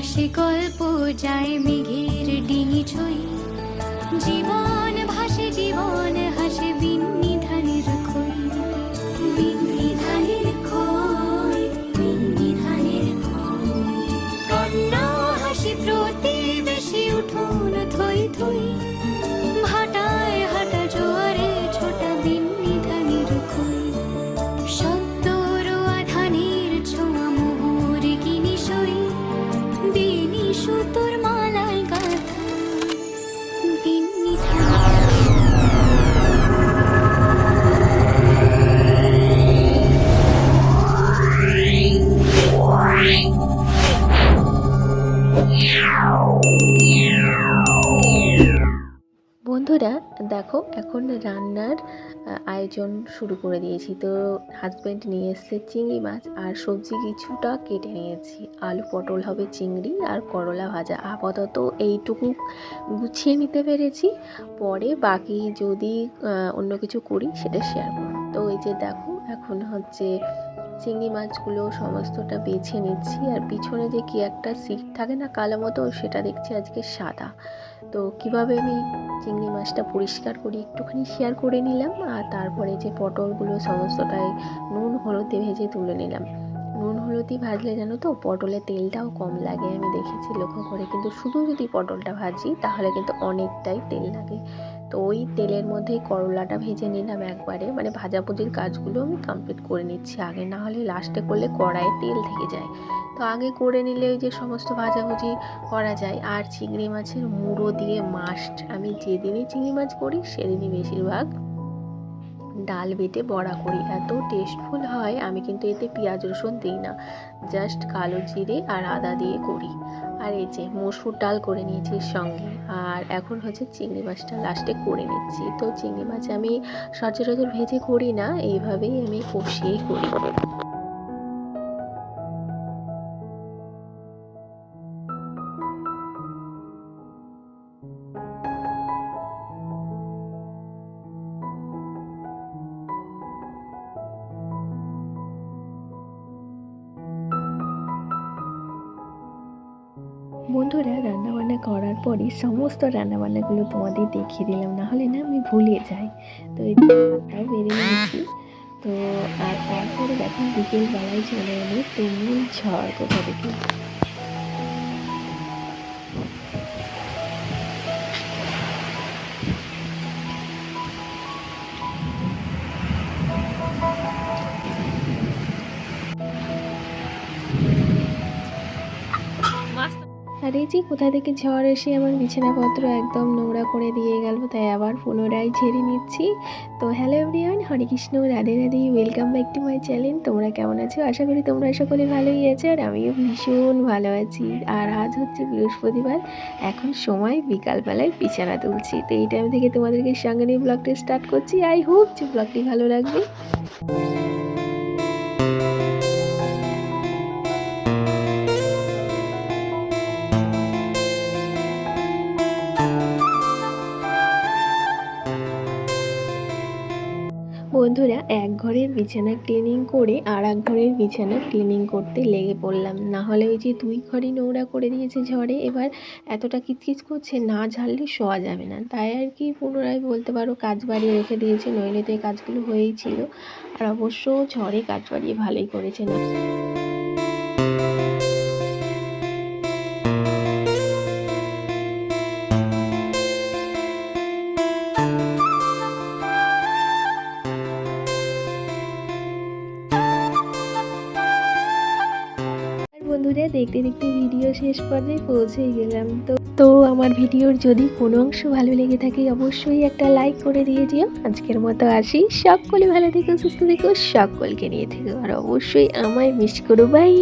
আকাশে গল্প যায় মেঘের ডিঙি ছই, জীবন ভাসে জীবন হাসে বিন্নি ধানের খই, বিন্নি ধানের খই, বিন্নি ধানের খই। কন্যা হাসি প্রতিবেশী উঠোন থই থই, ভাটায় হাটা জোয়ারে ছোটা বিন্নি ধানের খই। সত্য রোয়া ধানের ছোঁয়া মোহর কিনি সই, বিনি সুতোর মালায় গাঁথা বিন্নি ধানের। বন্ধুরা দেখো, এখন রান্নার আয়োজন শুরু করে দিয়েছি। তো হাজব্যান্ড নিয়ে এসছে চিংড়ি মাছ আর সবজি কিছুটা কেটে নিয়েছি। আলু পটল হবে, চিংড়ি আর করলা ভাজা। আপাতত এইটুকু গুছিয়ে নিতে পেরেছি, পরে বাকি যদি অন্য কিছু করি সেটা শেয়ার করব। তো এই যে দেখো, এখন হচ্ছে চিংড়ি মাছগুলো সমস্তটা বেছে নিচ্ছি। আর পিছনে যে কি একটা সিট থাকে না কালো মতো, সেটা দেখছি আজকে সাদা। তো কিভাবে আমি চিংড়ি মাছটা পরিষ্কার করি একটুখানি শেয়ার করে নিলাম। আর তারপরে যে পটলগুলো সমস্তটাই নুন হলুদে ভেজে তুলে নিলাম। নুন হলুদই ভাজলে জানো তো পটলের তেলটাও কম লাগে, আমি দেখেছি লক্ষ্য করে। কিন্তু শুধু যদি পটলটা ভাজি তাহলে কিন্তু অনেকটাই তেল লাগে। তো ওই তেলের মধ্যেই করলাটা ভেজে নিলাম একবারে, মানে ভাজাভুজির কাজগুলো আমি কমপ্লিট করে নিচ্ছি আগে, না হলে লাস্টে করলে কড়াইয়ে তেল থেকে যায়। তো আগে করে নিলে ওই যে সমস্ত ভাজাভুজি করা যায়। আর চিংড়ি মাছের মুড়ো দিয়ে মাস্ট, আমি যেদিনই চিংড়ি মাছ করি সেদিনই বেশিরভাগ ডাল বেটে বড়া করি, এত টেস্টফুল হয়। আমি কিন্তু এতে পেঁয়াজ রসুন দিই না, জাস্ট কালো জিরে আর আদা দিয়ে করি। আর এই যে মসুর ডাল করে নিয়েছি সঙ্গে। আর এখন হচ্ছে চিংড়ি মাছটা লাস্টে করে নিচ্ছি। তো চিংড়ি মাছ আমি সচরাচর ভেজে করি না, এইভাবেই আমি কষিয়েই করি। বন্ধুরা রান্নাবান্না করার পরই সমস্ত রান্নাবান্নাগুলো তোমাদের দেখিয়ে দিলাম, না হলে না আমি ভুলে যাই। তো এই ভাতটাও বেরিয়ে নিয়েছি। তো আর তারপরে দেখো বিকেলবেলায় চলে এলো তুমুল ঝড় কোথা থেকে। আর এই যে কোথা থেকে ঝড় এসে আমার বিছানাপত্র একদম নোংরা করে দিয়ে গেল, তাই আবার পুনরায় ঝেড়ে নিচ্ছি। তো hello everyone, Hare Krishna, Radhe Radhe, welcome back to my channel. তোমরা কেমন আছো? আশা করি তোমরা সকলে ভালোই আছো, আর আমিও ভীষণ ভালো আছি। আর আজ হচ্ছে বৃহস্পতিবার, এখন সময় বিকালবেলায় বিছানা তুলছি। তো এই টাইম থেকে তোমাদেরকে সঙ্গে নিয়ে ব্লগটা স্টার্ট করছি। আই হোপ যে ব্লগটি ভালো লাগবে। বন্ধুরা এক ঘরের বিছানা ক্লিনিং করে আর এক ঘরের বিছানা ক্লিনিং করতে লেগে পড়লাম, না হলে ওই যে দুই ঘরই নোংরা করে দিয়েছে ঝড়ে। এবার এতটা কিচকিচ করছে, না ঝাড়লে শোয়া যাবে না, তাই আর কি পুনরায় বলতে পারো কাজ বাড়িয়ে রেখে দিয়েছে, নইলে তো এই কাজগুলো হয়েই ছিল। আর অবশ্য ঝড়ে কাজ বাড়িয়ে ভালোই করেছে না। বন্ধুরা দেখতে দেখতে ভিডিও শেষ পর্যায়ে পৌঁছেই গেলাম। তো আমার ভিডিওর যদি কোনো অংশ ভালো লেগে থাকে অবশ্যই একটা লাইক করে দিয়ে দিও। আজকের মতো আসি, সকলে ভালো থেকো, সুস্থ থেকো, সকলকে নিয়ে থেকো, আর অবশ্যই আমায় মিস করো। বাই।